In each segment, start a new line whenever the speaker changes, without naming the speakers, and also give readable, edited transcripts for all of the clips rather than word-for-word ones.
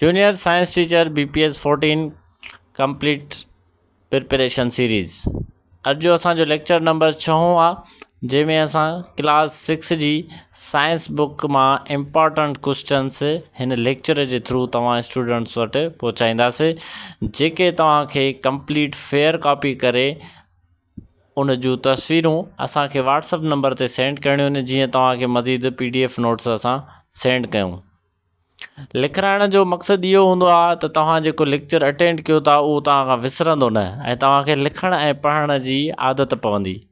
Junior science teacher BPS 14 complete preparation series. अॼु जो असांजो लेक्चर नंबर 6 आहे, जंहिंमें असां क्लास 6 जी साइंस बुक मां इम्पॉर्टेंट क्वेश्चन्स हिन लेक्चर जे थ्रू तव्हां स्टूडेंट्स वटि पहुचाईंदासीं, जेके तव्हांखे कंप्लीट फेयर कॉपी करे उन जूं तस्वीरूं असांखे व्हाट्सअप नंबर ते सेंड करणियूं आहिनि, जीअं तव्हांखे मज़ीद PDF नोट्स असां सेंड कयूं। लिखाइण जो मक़सदु इहो हूंदो आहे त तव्हां जेको लेक्चर अटेंड कयो था उहो तव्हां खां विसरंदो न, ऐं तव्हांखे लिखण ऐं पढ़ण जी आदत पवंदी।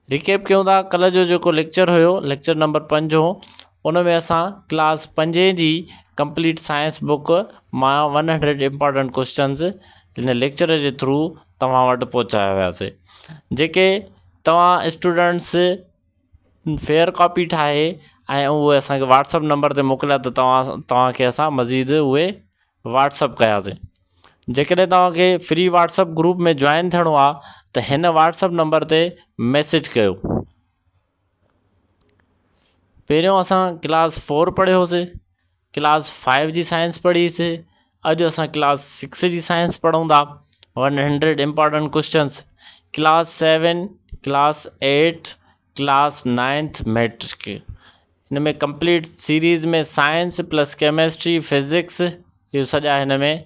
रिकेप कयूं था, कल्ह जो जेको लेक्चर हुयो, लेक्चर नंबर 5 हो, उन में असां क्लास 5 जी कंप्लीट साइंस बुक मां 100 इम्पॉर्टेंट क्वेश्चन्स हिन लेक्चर जे थ्रू तव्हां वटि पहुचाया हुयासीं, जेके तव्हां स्टूडेंट्स फेयर कॉपी ठाहे ऐं उहे असांखे व्हाट्सअप नंबर ते मोकिलिया त तव्हांखे असां मज़ीद उहे व्हाट्सअप कयासीं। जेकॾहिं तव्हांखे फ्री व्हाट्सअप ग्रुप में जॉइन थियणो आहे त हिन व्हाट्सअप नंबर ते मैसेज कयो। पहिरियों असां क्लास 4 पढ़ियोसीं, क्लास 5 जी साइंस पढ़ीसीं। अॼु असां क्लास 6 जी साइंस पढ़ूं था, 100 important questions. Class 7, class 8, class 9th matric, हिन में कंप्लीट सीरीज़ में साइंस प्लस केमिस्ट्री फिज़िक्स इहो सॼा हिन में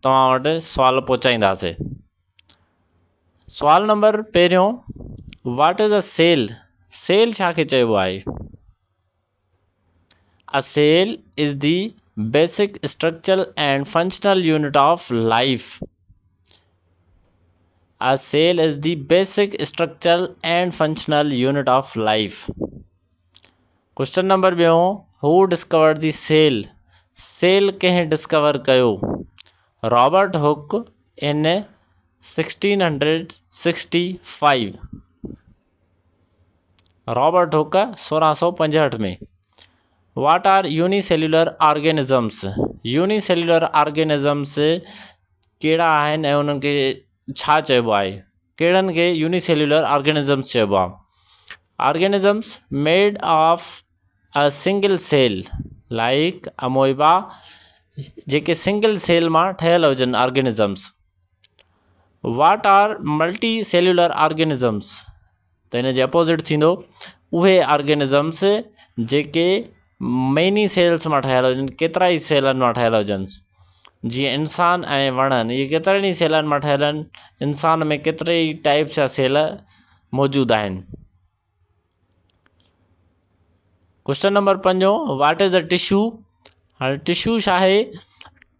तव्हां वटि सुवाल पहुचाईंदासीं। सुवाल नंबर पहिरियों, what is a cell? Cell छा खे चइबो आहे? A cell is the basic structural and functional unit of life. A cell is the basic structural and functional unit of life. Question number 2, who discovered the cell? Cell कंहिं discover कयो? Robert Hooke in 1665। Robert Hooke 1665 में। What are unicellular organisms? Unicellular organisms कहिड़ा आहिनि ऐं उन्हनि खे छा चइबो आहे? कहिड़नि खे यूनिसेल्युलर ऑर्गेनिज़म्स चइबो आहे? Organisms made of a single cell like amoeba, जेके सिंगल सेल मां ठहियल हुजनि organisms. What are multicellular organisms? त हिन जे अपोज़िट थींदो उहे ऑर्गेनिज़म्स जेके मेनी सेल्स मां ठहियल हुजनि, केतिरा ई सेलनि मां ठहियल हुजनि। जीअं इंसान ऐं वणनि, इहे केतिरनि ई सेलनि मां ठहियल आहिनि। इंसान में केतिरे ई टाइप्स जा सेल मौजूदु आहिनि। Question number 5, what is the tissue? हाणे टिश्यू छा आहे?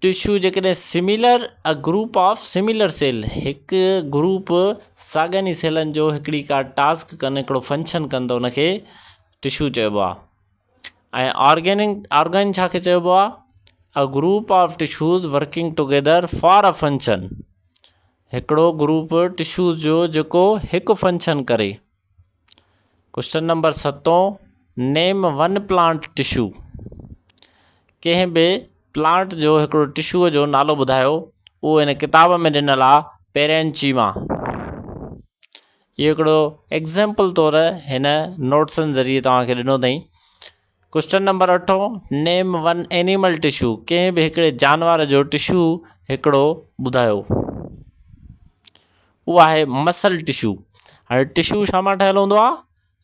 टिश्यू जेकॾहिं similar a group of similar cell, हिकु ग्रुप साॻियनि ई सेलनि जो हिकिड़ी का टास्क कनि, हिकिड़ो फंक्शन कनि त उनखे टिश्यू चइबो आहे। ऐं ऑर्गन छा खे चइबो आहे? A group of tissues working together for a function, हिकिड़ो ग्रुप टिश्यूज़ जो जेको हिकु फंक्शन करे। क्वेश्चन नंबर 7, नेम वन प्लांट टिश्यू? कंहिं बि प्लांट जो हिकिड़ो टिश्यूअ जो नालो ॿुधायो। उहो हिन किताब में ॾिनल आहे, पेरेंचीमा। इहो हिकिड़ो एग्ज़ाम्पल तौरु हिन नोट्सनि ज़रिए तव्हांखे ॾिनो अथई। क्वेश्चन नंबर 8, नेम वन एनिमल टिश्यू? कंहिं बि हिकिड़े जानवर जो टिश्यू हिकिड़ो ॿुधायो। उहो आहे मसल टिश्यू। हाणे टिश्यू छा मां ठहियल हूंदो आहे?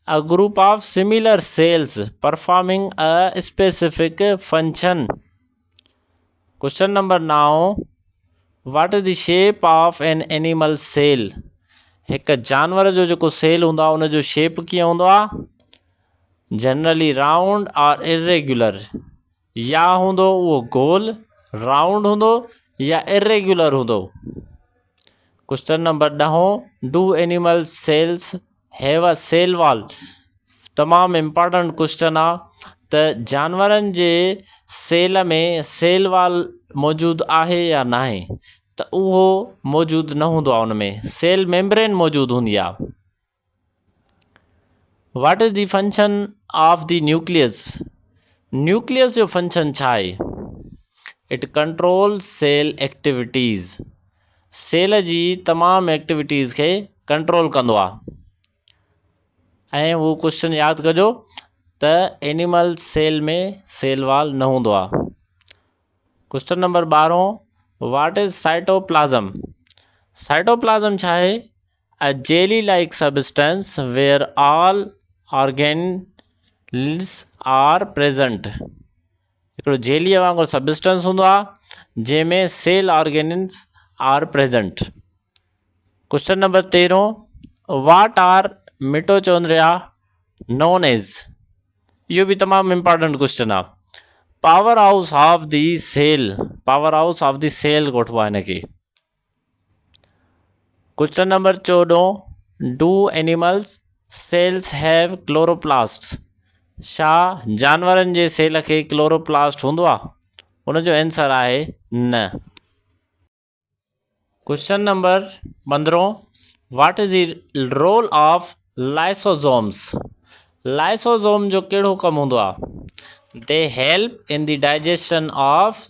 A group of similar cells performing a specific function. Question number 9, what is the shape of an animal cell? हिकु जानवर जो जेको सेल हूंदो आहे उनजो शेप कीअं हूंदो आहे? जनरली राउंड और इरेग्युलर, या हूंदो उहो गोल राउंड हूंदो या इरेग्युलर हूंदो। Question number 10, do animal cells have a cell wall? तमामु इम्पॉर्टेंट क्वेश्चन आहे त जानवरनि जे सेल में सेल वॉल मौजूदु आहे या न आहे? त उहो मौजूदु न हूंदो आहे, उन में सेल मेम्ब्रेन मौजूदु हूंदी आहे। What is the function of the nucleus? Nucleus जो फंक्शन छा आहे? It control cell activities, cell जी तमामु एक्टिविटीज़ खे कंट्रोल कंदो आहे। ऐं उहो क्वेश्चन यादि कजो त एनिमल सेल में सेल वॉल न हूंदो आहे। Question number 12 what is cytoplasm. Cytoplasm छा आहे a jelly like substance where all organs are present. हिकिड़ो जेलीअ वांगुरु सबस्टेंस हूंदो आहे जंहिंमें cell organs are present. Question number 13 what are mitochondria known as. इहो बि तमामु इम्पॉर्टेंट क्वेश्चन आहे। Power house of the cell, power house of the cell ॻोठबो आहे हिनखे। Question number 14 do animals cells have chloroplast. छा जानवरनि जे सेल खे क्लोरोप्लास्ट हूंदो आहे? उनजो आंसर आहे न। Question number 15 what is the role of lysosomes. Lysosome जो कहिड़ो कमु हूंदो आहे? They help in the digestion of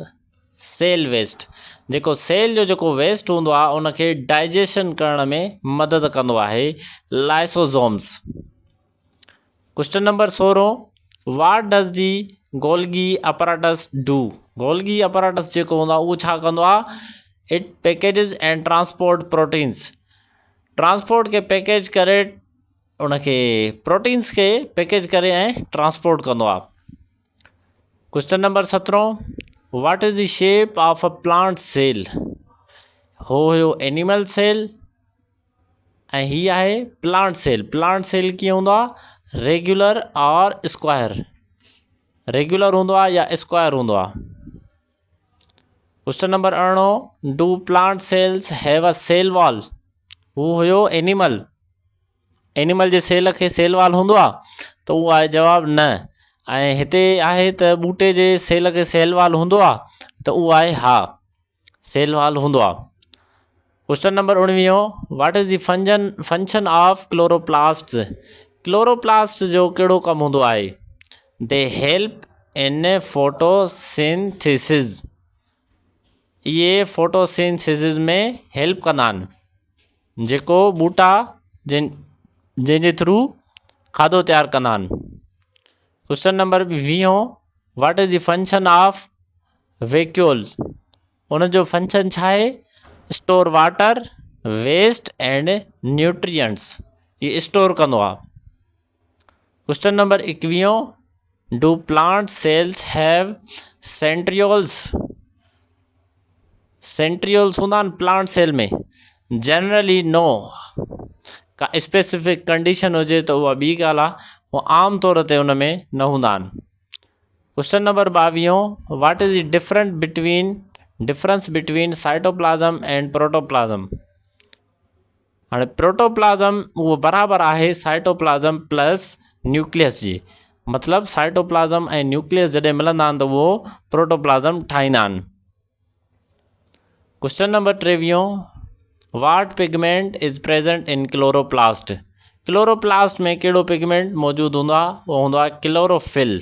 cell waste. जेको सेल जो जेको वेस्ट हूंदो आहे उनखे डाइजेशन करण में मदद कंदो आहे lysosomes. Question number 16 what does the Golgi apparatus do. Golgi apparatus जेको हूंदो आहे उहो छा कंदो आहे? It packages and transport proteins. Transport खे पैकेज करे उनखे प्रोटीन्स खे पैकेज करे ऐं ट्रांसपोर्ट कंदो आहे। Question number 17 what is the shape of a plant cell. हो हुयो एनिमल सेल ऐं हीअ आहे प्लांट सेल। प्लांट सेल कीअं हूंदो आहे? रेगुलर और स्क्वायर। रेगुलर हूंदो आहे या स्क्वायर हूंदो आहे। Question number 18 do plant cells have a cell wall. हू हुयो एनिमल। एनिमल जे सेल खे सेल वॉल हूंदो आहे? त उहो आहे जवाबु न। ऐं हिते आहे त ॿूटे जे सेल खे सेल वॉल हूंदो आहे? त उहो आहे हा, सेल वॉल हूंदो आहे। Question number 19 what is the function of chloroplast. Chloroplast जो कहिड़ो कमु हूंदो आहे? They help in photosynthesis. इहे फोटोसिंथेसिस में हेल्प कंदा आहिनि, जेको ॿूटा जंहिंजे थ्रू खाधो तयारु कंदा आहिनि। Question number 20 what is the function of vacuole. उनजो फंक्शन छा आहे? Store water waste and nutrients. ये स्टोर कंदो आहे। Question number 21 do plant cells have centrioles. Centrioles हूंदा आहिनि प्लांट सेल में? Generally no. का स्पेसिफिक कंडीशन हुजे त उहा ॿी ॻाल्हि आहे, उहो आम तौर ते उन में न हूंदा आहिनि। Question number 22 what is the difference between cytoplasm and protoplasm. हाणे प्रोटोप्लाज्म उहो बराबरि आहे साइटोप्लाज्म प्लस न्यूक्लियस जी। मतिलबु साइटोप्लाज्म ऐं न्यूक्लियस जॾहिं मिलंदा आहिनि त उहो प्रोटोप्लाज्म ठाहींदा आहिनि। Question number 23 what pigment is present in chloroplast. Chloroplast में कहिड़ो पिगमेंट मौजूदु हूंदो आहे? उहो हूंदो आहे chlorophyll.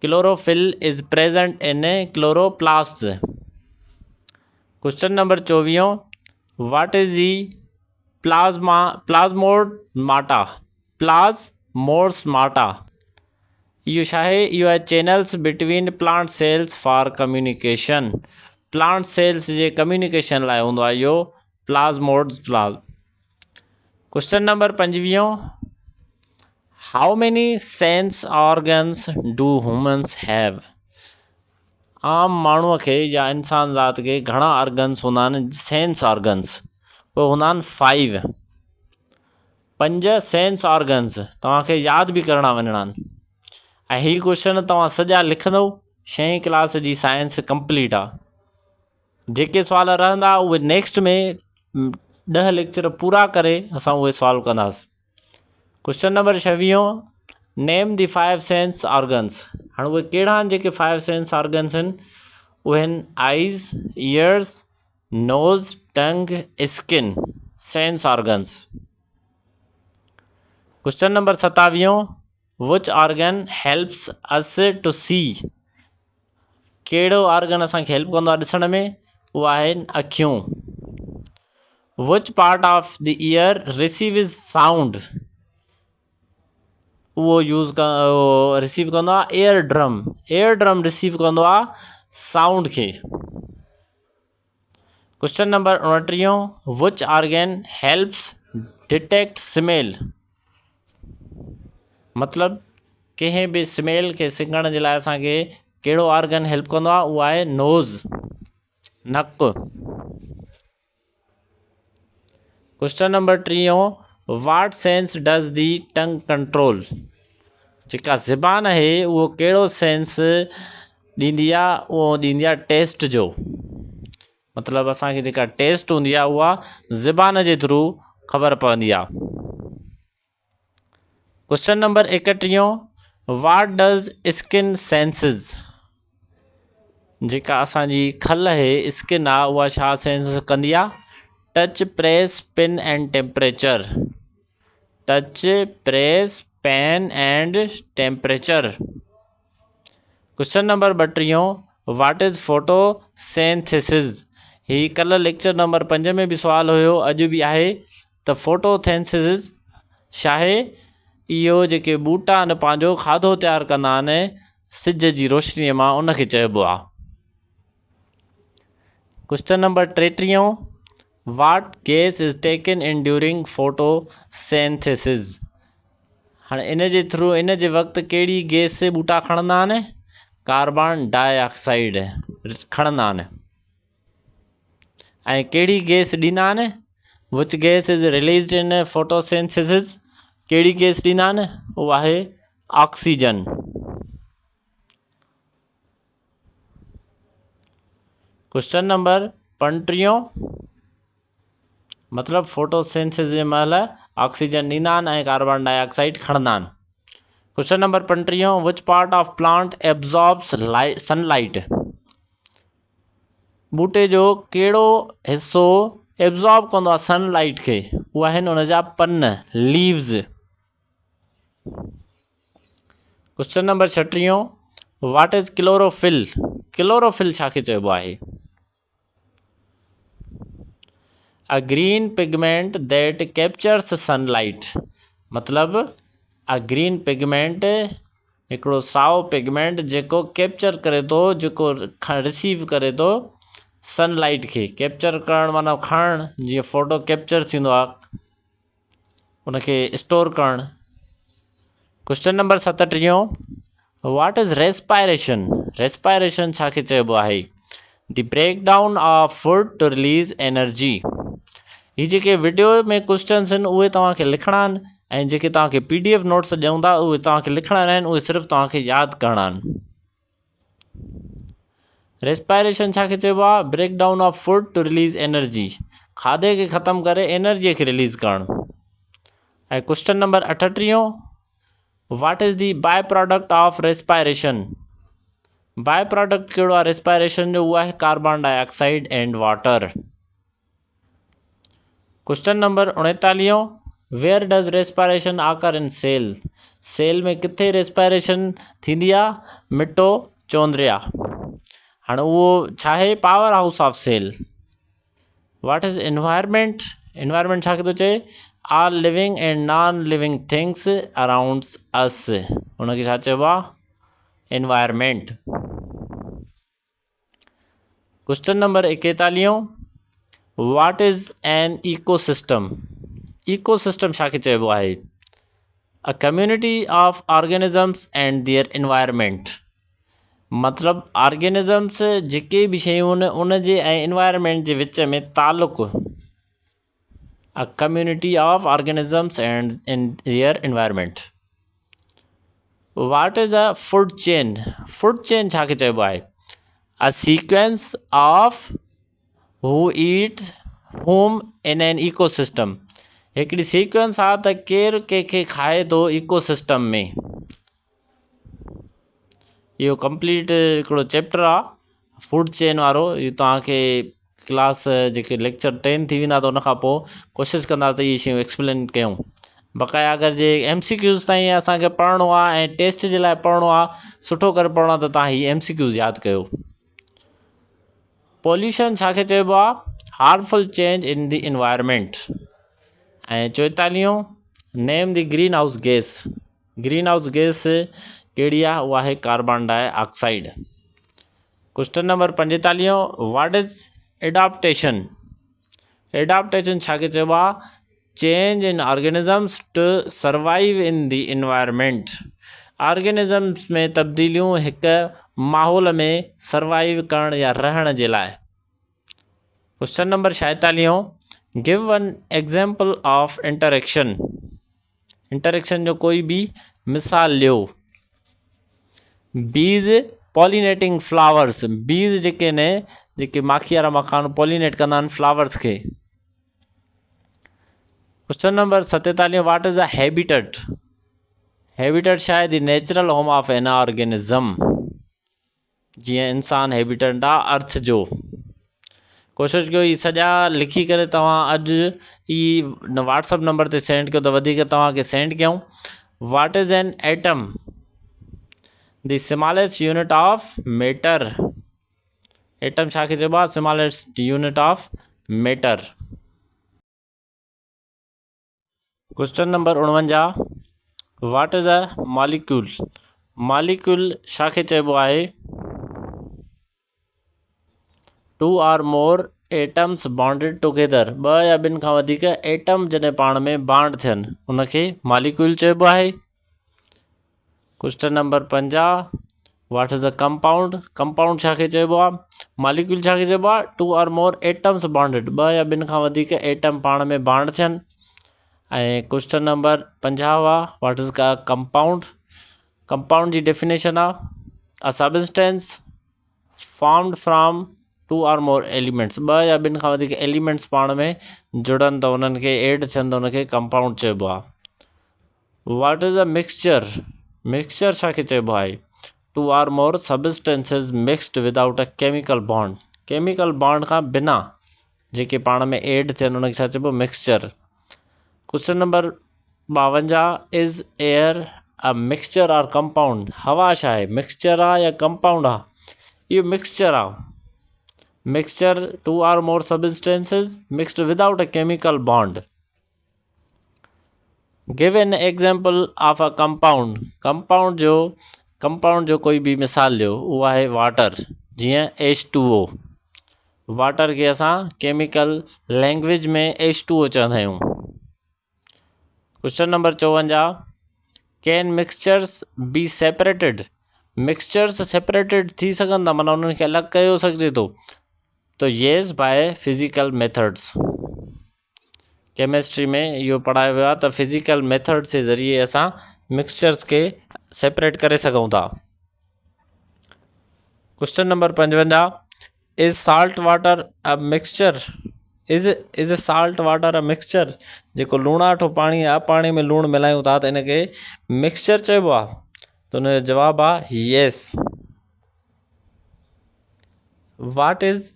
Chlorophyll is present in chloroplast. Question number 24 what is the plasmodesmata. Plasmodesmata इहो छा आहे? इहो आहे channels between plant cells for communication. Plant cells जे कम्युनिकेशन लाइ हूंदो आहे इहो plasmodesmata. Question number 25 how many sense organs do humans have. आम माण्हूअ खे या इंसान ज़ात खे घणा ऑर्गन्स हूंदा आहिनि? सेंस ऑर्गन्स उहे हूंदा आहिनि 5 सेंस ऑर्गन्स। तव्हांखे यादि बि करणा वञणा आहिनि ऐं हीअ क्वेश्चन तव्हां सॼा लिखंदव 6वीं क्लास जी साइंस कंप्लीट आहे। जेके सुवाल रहंदा उहे नेक्स्ट में 10 लेक्चर पूरा करे असां उहे सॉल्व कंदासीं। Question number 26 name the 5 sense organs. हाणे उहे कहिड़ा आहिनि जेके 5 सेंस ऑर्गन्स आहिनि? उहे आहिनि eyes, ears, nose, tongue, skin sense organs. Question number 27 which organ helps us to see. कहिड़ो ऑर्गन असांखे हेल्प कंदो आहे ॾिसण में? उहो आहिनि अखियूं। Which part of the ear receives sound. उहो रिसीव कंदो आहे eardrum. Eardrum receive कंदो आहे साउंड खे। क्वेश्चन नंबर 29, विच ऑर्गन हेल्प्स डिटेक्ट स्मेल। मतलब कंहिं बि स्मेल खे सिंघण जे लाइ असांखे कहिड़ो ऑर्गन हेल्प कंदो आहे, उहो आहे नोज़, नक। Question number 30, what sense does the tongue control. जेका ज़बान आहे उहो कहिड़ो सेंस ॾींदी आहे, उहो ॾींदी आहे टेस्ट जो। मतिलबु असांखे जेका टेस्ट हूंदी आहे उहा ज़बान जे थ्रू ख़बर पवंदी आहे। Question number 31, what does skin senses. जेका असांजी खल आहे, स्किन आहे, उहा छा सेंस कंदी आहे, touch, press, pain and temperature. Touch, press, pain and temperature. Question number 32, what is photosynthesis. ही कल्ह लेक्चर नंबर 5 में बि सुवाल हुयो, अॼु बि आहे, त फोटोसेंथिसिस छा आहे। इहो जेके ॿूटा आहिनि पंहिंजो खाधो तयारु कंदा आहिनि सिज जी रोशनीअ मां, उनखे चइबो आहे। Question number 33, what gas is taken in during photosynthesis. हाणे इन जे थ्रू, इन जे वक़्तु कहिड़ी गैस ॿूटा खणंदा आहिनि, कार्बन डाइऑक्साइड खणंदा आहिनि। ऐं कहिड़ी गैस ॾींदा आहिनि, विच गैस इज़ रिलीज़ड इन फोटोसेंथिसिस। कहिड़ी गैस ॾींदा आहिनि, उहा आहे ऑक्सीजन। क्वेश्चन नंबर 35, मतिलबु फोटोसेंथिसिस जे महिल ऑक्सीजन ॾींदा आहिनि ऐं कार्बन डाइऑक्साइड खणंदा आहिनि। Question number 35, which part of plant absorbs sunlight. ॿूटे जो कहिड़ो हिसो एब्जॉर्ब कंदो आहे सनलाइट खे, उहे आहिनि उनजा पन, leaves. Question number 36, what is chlorophyll. Chlorophyll छा खे चइबो आहे, a green pigment that captures sunlight. मतिलबु अ ग्रीन पिगमेंट हिकिड़ो साओ पिगमेंट जेको कैप्चर करे थो, जेको रिसीव करे थो सनलाइट खे। कैप्चर करणु माना खणणु, जीअं फ़ोटो कैप्चर थींदो आहे, उनखे स्टोर करणु। Question number 37, what is respiration. Respiration छा खे चइबो आहे, the break down of food to release energy. ही जेके वीडियो में क्वेश्चन्स आहिनि उहे तव्हांखे लिखणा आहिनि, ऐं जेके तव्हांखे PDF नोट्स ॾियूं था उहे तव्हांखे लिखणा आहिनि, उहे सिर्फ़ु तव्हांखे यादि करणा आहिनि। रेस्पायरेशन छा खे चइबो आहे, break down of food to release energy. खाधे खे ख़तमु करे एनर्जीअ खे रिलीज़ करणु। ऐं question number 38, what is the by product of respiration. By product कहिड़ो आहे रेस्पायरेशन जो, उहो आहे carbon dioxide and water. Question number 39, where does respiration occur in sale. Sale में किथे रेस्पायरेशन थींदी आहे, मिटोचोंड्रिया। हाणे उहो छा आहे, power house of cell. What is environment. Environment छा खे थो चए, all living and non living things around us. उनखे छा चइबो आहे, environment. Question number 41, what is an ecosystem. Ecosystem छा खे चइबो आहे, a community of organisms and their environment. मतिलबु ऑर्गेनिज़म्स जेके बि शयूं आहिनि उन जे ऐं एनवायरमेंट जे विच में तालुक़ु। A community of organisms and in their environment. What is a food chain. Food chain छा खे चइबो आहे, a sequence of who eats whom in an ecosystem. हिकिड़ी सीक्वेंस आहे त केरु कंहिंखे खाए थो इकोसिस्टम में। इहो कंप्लीट हिकिड़ो चैप्टर आहे फूड चेन वारो। इहो तव्हांखे क्लास जेके लेक्चर 10 थी वेंदा त उनखां पोइ कोशिशि कंदा त इहे शयूं एक्सप्लेन कयूं। बक़ाया अगरि जे MCQs ताईं असांखे पढ़णो आहे ऐं टेस्ट जे लाइ पढ़णो आहे, सुठो करे पढ़णो आहे, त तव्हां हीअ MCQs यादि कयो। पॉल्यूशन छा खे चइबो आहे, harmful change in the environment. ऐं 44, name the greenhouse gas. Greenhouse gas कहिड़ी आहे, उहा आहे carbon dioxide. Question number 45 what is adaptation. Adaptation छाखे चइबो आहे change in organisms to survive in the environment. Organisms में तब्दीलियूं हिकु माहौल में सर्वाइव करण या रहण जे लाइ। Question number 46 give one example of interaction. Interaction जो कोई भी मिसाल लियो। बीज पॉलिनेटिंग फ्लावर्स। बीज जेके ने जेके माखी वारा मखान पॉलिनेट कंदा आहिनि फ्लावर्स खे। Question number 47 what is a habitat. Habitat छा आहे the natural home of an organism. जीअं इंसान हैबिटेट आहे अर्थ जो। कोशिशि कयो ही सॼा लिखी करे तव्हां अॼु ई व्हाट्सअप नंबर ते सेंड कयो त वधीक तव्हांखे सेंड कयूं। What is an atom. The smallest unit of matter. Atom छाखे चइबो आहे smallest unit of matter. Question number 49 what is a molecule. Molecule छाखे चइबो आहे two or more atoms bonded together. ॿ या ॿिनि खां वधीक एटम जॾहिं पाण में बांड थियनि उनखे मॉलिक्यूल चइबो आहे। Question number 50 what is a compound. Compound छाखे चइबो आहे मॉलिक्यूल छाखे चइबो आहे two or more atoms bonded. ॿ या ॿिनि खां वधीक एटम पाण में बांड थियनि। ऐं क्वेश्चन नंबर 50 आहे व्हाट इज़ का कंपाउंड। कंपाउंड जी डेफिनेशन आहे a substance formed from two or more elements. ॿ या ॿिनि खां वधीक एलिमेंट्स पाण में जुड़नि त उन्हनि खे एड थियनि त उनखे कंपाउंड चइबो आहे। What is a mixture. Mixture छाखे चइबो आहे two or more substances mixed without a chemical bond. Chemical bond खां बिना जेके पाण में एड थियनि उनखे छा चइबो mixture. Question number 52 is air a mixture or compound. हवा छा आहे मिक्सचर आहे या कंपाउंड आहे। इहो मिक्सचर आहे। Mixture two or more substances mixed without a chemical bond. Give an example of a compound जो कोई भी मिसाल ॾियो। उहो आहे वाटर। जीअं H2O। वाटर खे असां केमिकल लैंग्वेज में H2O चवंदा आहियूं। Question number 54 can mixtures be separated. Mixtures separated थी सघनि था माना उन्हनि खे अलॻि कयो सघिजे थो तो yes by physical methods. Chemistry में इहो पढ़ायो वियो आहे त फिज़िकल मेथड्स जे ज़रिए असां मिक्सचर्स खे सेपरेट करे सघूं था। Question number 55 is salt water a mixture. Is salt water a mixture. जेको लूणाठो पाणी आहे पाणी में लूणु मिलायूं था त इनखे मिक्सचर चइबो आहे त उनजो जवाबु आहे yes. What is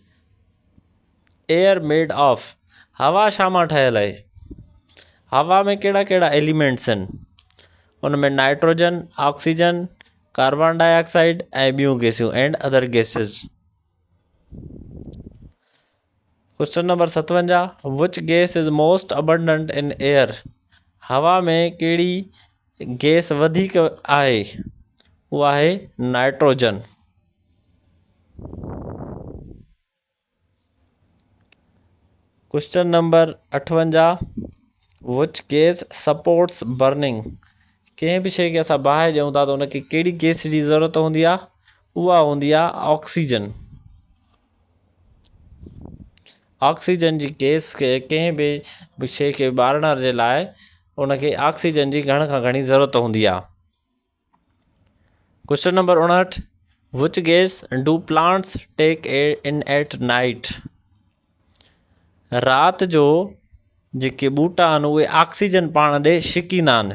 air made of. हवा छा मां ठहियल आहे। हवा में कहिड़ा कहिड़ा एलिमेंट्स आहिनि उन में नाइट्रोजन ऑक्सीजन कार्बन डाइऑक्साइड ऐं ॿियूं गैसियूं and other gases. Question number 57 which gas is most abundant in air. हवा में कहिड़ी गैस वधीक आहे उहा आहे nitrogen. Question number 58 which gas supports burning. कंहिं बि शइ खे असां बाहि ॾियूं था त उनखे कहिड़ी गैस जी ज़रूरत हूंदी आहे उहा हूंदी आहे ऑक्सीजन। ऑक्सीजन जी गैस खे कंहिं बि शइ खे ॿारण जे लाइ उनखे ऑक्सीजन जी घण खां घणी ज़रूरत हूंदी आहे। Question number 59 which gas do plants take in at night. राति जो जेके ॿूटा आहिनि उहे ऑक्सीजन पाण ॾे छिकींदा आहिनि।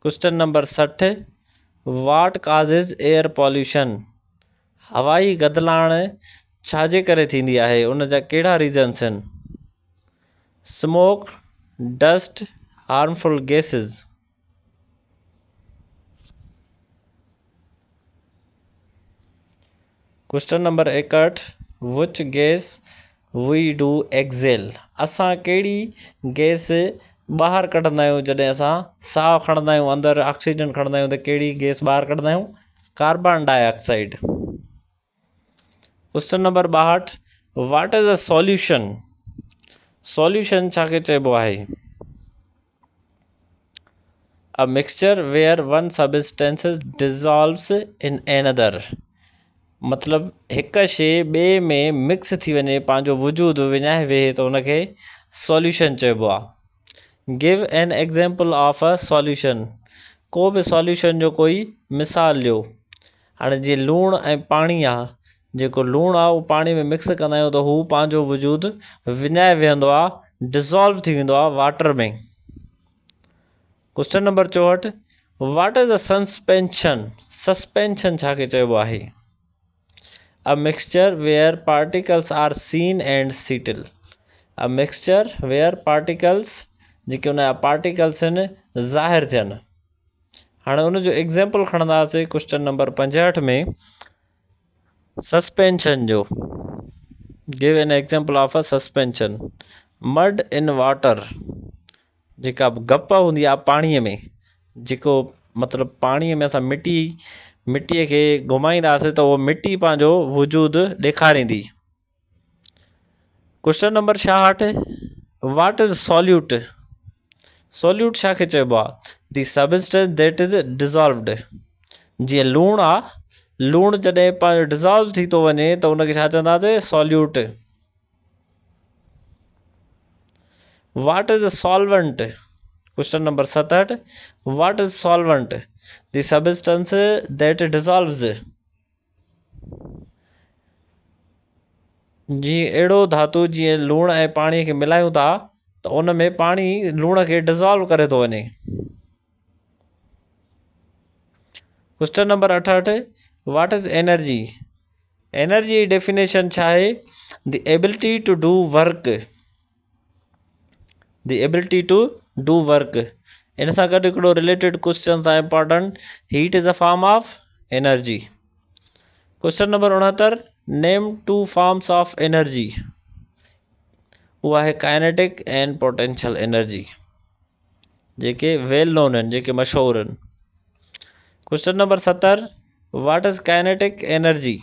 Question number 60 what causes air pollution. हवाई गदलाइण छाजे करे थींदी आहे उन जा कहिड़ा रीज़न्स आहिनि। Smoke dust harmful gases. Question number 61 which gas V do XL. असां कहिड़ी गैस ॿाहिरि कढंदा आहियूं जॾहिं असां साहु खणंदा आहियूं, अंदरि ऑक्सीजन खणंदा आहियूं त कहिड़ी गैस ॿाहिरि कढंदा आहियूं? Carbon dioxide. Question number 62, what is a solution? Solution छाखे चइबो आहे? A mixture where one substance dissolves in another। मतलब हिक शइ ॿिए में मिक्स थी वञे, पंहिंजो वजूद विञाए वेहे त उनखे सॉल्यूशन चइबो आहे। Give an example of a solution. को बि सॉल्यूशन जो कोई मिसाल ॾियो। हाणे जीअं लूणु ऐं पाणी आहे, जेको लूणु आहे उहो पाणी में मिक्स कंदा आहियूं त हू पंहिंजो वजूद विञाए वेहंदो आहे, डिज़ोल्व थी वेंदो आहे वाटर में। Question number 64, what is a suspension? Suspension छाखे चइबो आहे? A mixture where particles are seen and settle. A mixture where particles, जेके उनजा पार्टिकल्स आहिनि, ज़ाहिर थियनि। हाणे उनजो एग्ज़ाम्पल खणंदासीं क्वेश्चन नंबर 65 में सस्पेंशन जो। Give an example of a suspension. Madh in water, जेका गप हूंदी आहे पाणीअ में, जेको मतिलबु पाणीअ में असां मिटीअ खे घुमाईंदासीं त उहो मिटी पंहिंजो वजूद ॾेखारींदी। Question number 66, what is solute? Solute छाखे चइबो आहे? The substance that is dissolved. जीअं लूणु आहे, लूणु जॾहिं पंहिंजो डिज़ोल्व थी थो वञे त उनखे छा चवंदासीं? Solute. What is a solvent? Question number 67, what is solvent? The substance that dissolves. जीअं अहिड़ो धातु जीअं लूणु ऐं पाणीअ खे मिलायूं था त उन में पाणी लूण खे डिज़ोल्व करे थो वञे। Question number 68, what is energy? Energy जी डेफिनेशन छा आहे? The ability to do work. The ability to do work. इन सां गॾु हिकिड़ो रिलेटेड क्वेश्चन आहे important, heat is a form of energy. Question number 69, name two forms of energy. उहा आहे काइनेटिक एंड पोटेंशियल एनर्जी, जेके वेल नोन आहिनि, जेके मशहूरु आहिनि। Question number 70, what is kinetic energy?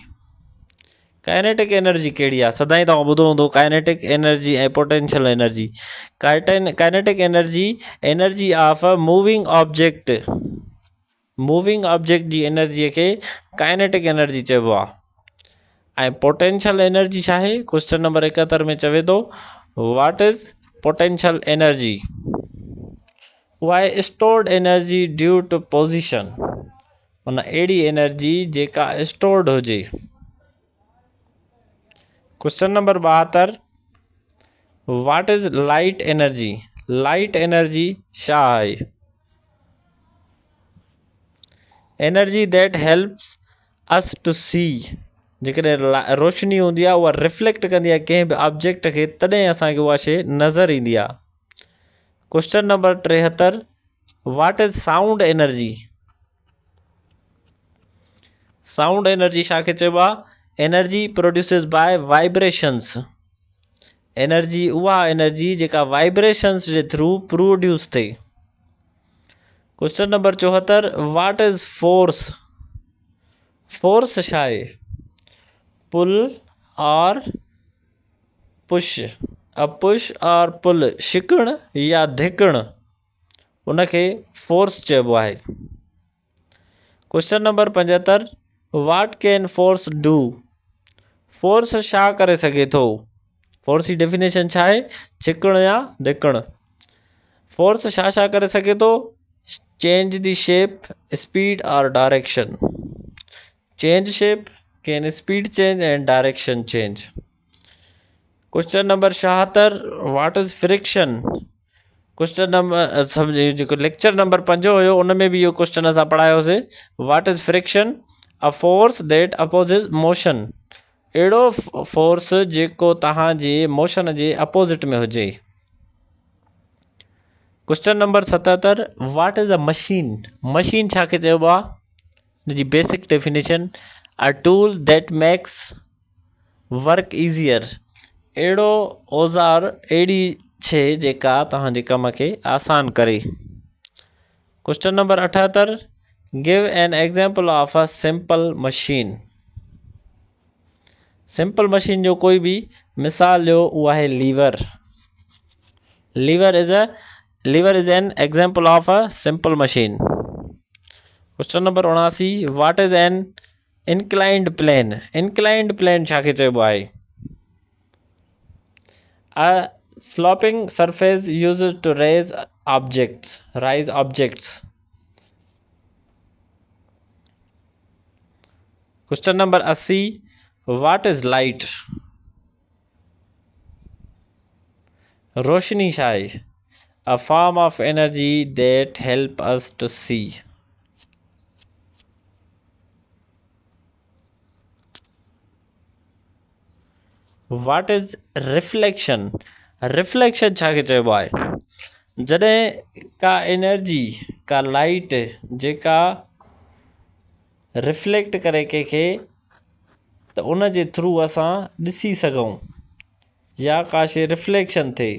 Kinetic energy कहिड़ी आहे? सदाईं तव्हां ॿुधो हूंदो काइनेटिक एनर्जी ऐं potential energy. Kinetic energy of a moving object. Moving object जी एनर्जीअ खे काइनेटिक एनर्जी चइबो आहे। ऐं पोटेंशियल एनर्जी छा आहे? क्वेश्चन नंबर 71 में चवे थो, व्हाट इज़ पोटेंशियल एनर्जी? उहा आहे stored energy due to position. माना अहिड़ी एनर्जी जेका स्टोर्ड हुजे। Question number 72, what is light energy? Light energy छा आहे? Energy that helps us to see. जेकॾहिं रोशनी हूंदी आहे उहा रिफ्लेक्ट कंदी आहे कंहिं बि ऑब्जेक्ट खे, तॾहिं असांखे उहा शइ नज़र ईंदी आहे। Question number 73, what is sound energy? Sound energy छाखे चइबो आहे? Energy produces by vibrations. Energy उहा एनर्जी जेका वाइब्रेशंस जे थ्रू प्रोड्यूस थिए। Question number 74, what is force? Force छा आहे? पुल और पुश। अ पुश और पुल, छिकण या धिकण, उनखे फोर्स चइबो आहे। Question number 75, what can force do? Force छा करे सघे थो? फोर्स जी डेफिनेशन छा आहे? छिकण या धिकण। फोर्स छा छा करे सघे थो? चेंज द शेप, स्पीड और direction. Change shape, can speed change and direction change. Question number 76, what is friction? Question number जेको लेक्चर नंबर 5 हुयो उन में बि इहो क्वेश्चन असां पढ़ायोसीं। What is friction? A force that opposes motion. अहिड़ो फोर्स जेको तव्हांजे मोशन जे अपोज़िट में हुजे। Question number 77, what is a machine? Machine छाखे चइबो आहे? हिनजी basic definition, a tool that makes work easier. अहिड़ो औज़ार, अहिड़ी शइ जेका तव्हांजे कम खे आसान करे। Question number 78, give an example of a simple machine. Simple machine जो कोई भी मिसाल ॾियो, उहा आहे lever. Lever is an example of a simple machine. Question number 79, what is an inclined plane. Inclined plane छाखे चइबो आहे? A sloping surface used to raise objects। Question number 80, what is light. रोशनी छा आहे? A form of energy that help us to C. What is reflection. Reflection छाखे चइबो आहे? जॾहिं का एनर्जी, का लाइट जेका रिफ्लेक्ट करे कंहिंखे, त उन जे थ्रू असां ॾिसी सघूं या का शइ रिफ्लेक्शन थिए।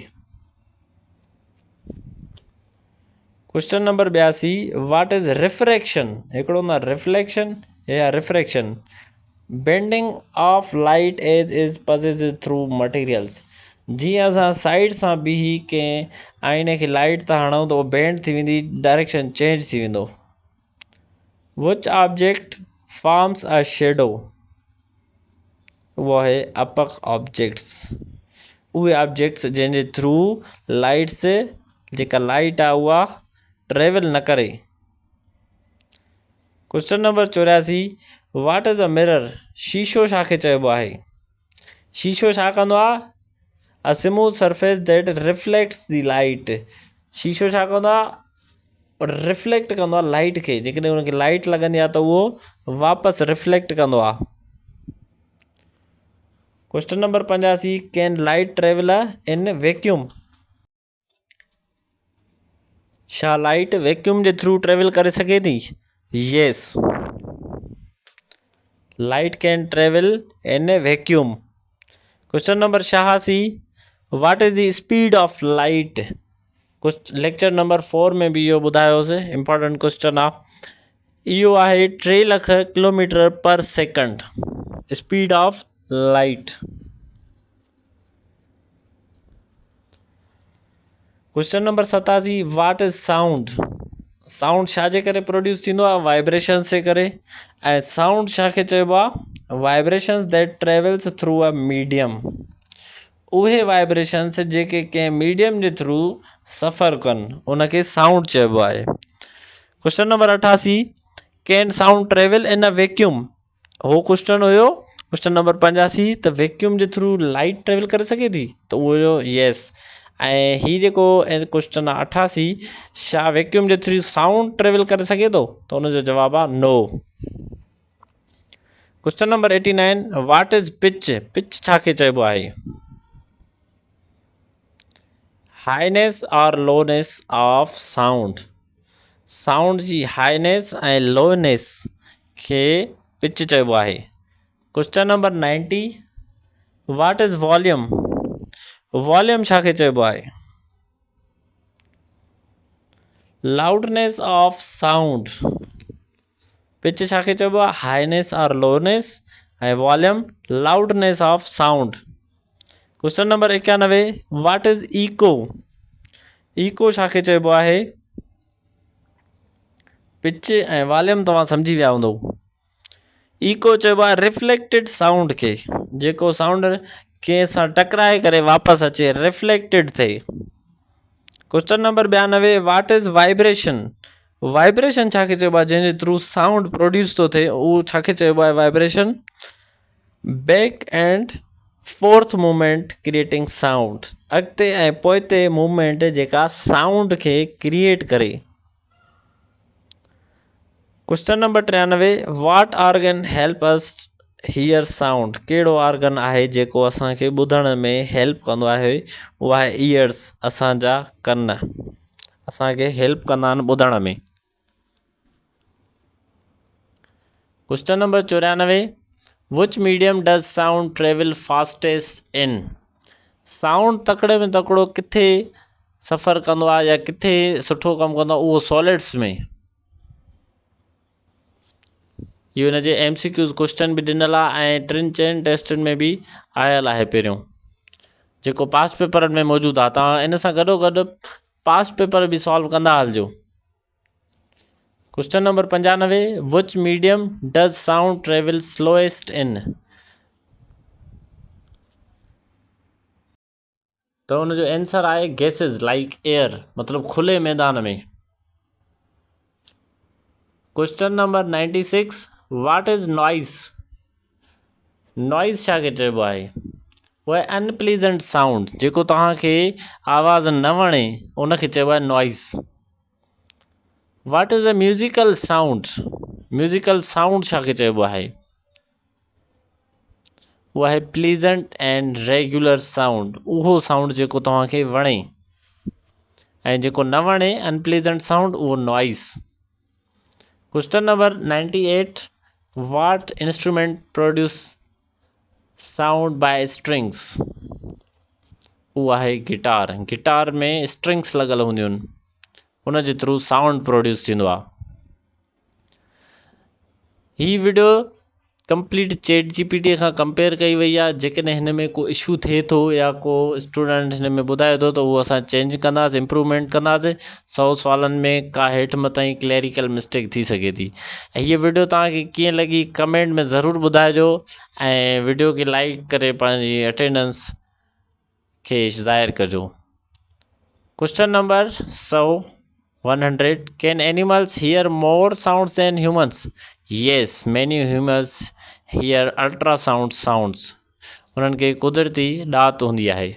Question number 82, what is refraction. हिकिड़ो न रिफ्लेक्शन या refraction. Bending of light as is passed through materials. जीअं असां साइड सां बीही कंहिं आईने खे लाइट था हणूं त उहो बेंड थी वेंदी, डायरेक्शन चेंज थी वेंदो। Which object forms a shadow. उहो आहे अपक ऑब्जेक्ट्स। उहे ऑब्जेक्ट्स जंहिंजे थ्रू लाइट्स, जेका लाइट आहे उहा ट्रेवल न करे। Question number 84, what is a mirror. शीशो छाखे चइबो आहे? शीशो छा कंदो आहे? A smooth surface that reflects the light. शीशो छा कंदो आहे? रिफ्लेक्ट कंदो आहे लाइट खे। जेकॾहिं हुनखे लाइट लॻंदी आहे त उहो वापसि रिफ्लेक्ट कंदो आहे। Question number 85, can light travel in vacuum. छा लाइट वैक्यूम जे थ्रू ट्रेवल करे सघे थी? Yes, light can travel in vacuum. Question number 86, what is the speed of light. कुछ लेक्चर नंबर 4 में भी इहो ॿुधायोसीं, इंपॉर्टेंट क्वेश्चन आहे। इहो आहे 3 लख किलोमीटर पर second, speed of light. Question number 87, what is sound. Sound छाजे करे प्रोड्यूस थींदो आहे? वाइब्रेशन से करे। ऐं साउंड छाखे चइबो आहे? Vibrations that travels through a medium. उहे वाइब्रेशंस जेके कंहिं मीडियम जे थ्रू सफ़र कनि, उनखे साउंड चइबो आहे। Question number 88, can sound travel in a vacuum. हो क्वेश्चन हुयो क्वेश्चन नंबर 85, त वैक्यूम जे थ्रू लाइट ट्रेवल करे सघे थी? त उहो हुयो यस। ऐं हीउ जेको क्वेश्चन आहे 88, छा वैक्यूम जे थ्रू साउंड ट्रेवल करे सघे थो? त हुनजो जवाबु आहे no. Question number 89, what is pitch. Pitch छाखे चइबो आहे? हाईनेस और लोनेस ऑफ साउंड। साउंड जी हाईनेस ऐं लोनेस खे पिच चइबो आहे। Question number 90, what is volume. Volume छाखे चइबो आहे? Loudness of sound. पिच छाखे चइबो आहे? हाईनेस और लोनेस, ऐं volume loudness of sound. Question number 91, what is echo. Echo छाखे चइबो आहे? पिच ऐं वॉल्यूम तव्हां सम्झी विया हूंदव। इको चइबो आहे रिफ्लेक्टेड साउंड खे, जेको साउंड कंहिं सां टकराए करे वापसि अचे, रिफ्लेक्टेड थिए। Question number 92, what is vibration. Vibration छाखे चइबो आहे? जंहिंजे थ्रू साउंड प्रोड्यूस थो थिए, उहो छाखे चइबो आहे vibration? Back and fourth movement creating sound. अॻिते ऐं पोइते मूवमेंट जेका साउंड खे क्रिएट करे। Question number 93, what organ help us here sound. कहिड़ो ऑर्गन आहे जेको असांखे ॿुधण में हेल्प कंदो आहे? उहो आहे ईयर्स, असांजा कन असांखे हेल्प कंदा आहिनि ॿुधण में। Question number 94, which medium does sound travel fastest in. Sound तकिड़े में तकिड़ो किथे सफ़र कंदो आहे या किथे सुठो कमु कंदो आहे, उहो सॉलिड्स में। इहो हिन जे MCQs क्वेश्चन बि ॾिनल आहे ऐं 3-4 टेस्टनि में बि आयल आहे पहिरियों, जेको पास्ट पेपरनि में मौजूदु आहे। तव्हां इन सां गॾोगॾु पास्ट पेपर बि सॉल्व कंदा हलिजो। क्वेश्चन नंबर 95, विच medium does sound travel slowest इन। त हुनजो आंसर आहे गैसेस लाइक एयर, मतिलबु खुले मैदान में। Question number 96, what is noise. Noise छा खे चइबो आहे? उहा अनप्लीजेंट साउंड, जेको तव्हांखे आवाज़ न वणे उनखे चइबो आहे noise. What is a musical sound. Musical sound छा खे चइबो आहे? उहा आहे प्लीजेंट एंड रेगुलर साउंड, उहो साउंड जेको तव्हांखे वणे, ऐं जेको न वणे अनप्लीजेंट साउंड, उहो noise. Question number 98, what instrument produce sound by strings. उहो आहे गिटार। गिटार में स्ट्रिंग्स लॻल हूंदियूं आहिनि, उन जे थ्रू साउंड प्रोड्यूस थींदो आहे। हीअ वीडियो कंप्लीट चैट GPT खां कंपेयर कई वई आहे। जेकॾहिं हिन में को इशू थिए थो या को स्टूडेंट हिन में ॿुधाए थो त उहो असां चेंज कंदासीं, इम्प्रूवमेंट कंदासीं। 100 सुवालनि में का हेठि मथां क्लैरिकल मिस्टेक थी सघे थी। ऐं हीअ वीडियो तव्हांखे कीअं लॻी कमेंट में ज़रूरु ॿुधाइजो, ऐं वीडियो खे लाइक करे पंहिंजी अटेंडेंस खे ज़ाहिर कजो। Question number 100, can animals hear more sounds than humans. Yes, many humans hear ultrasound sounds. उन्हनि खे कुदरती ॾात हूंदी आहे।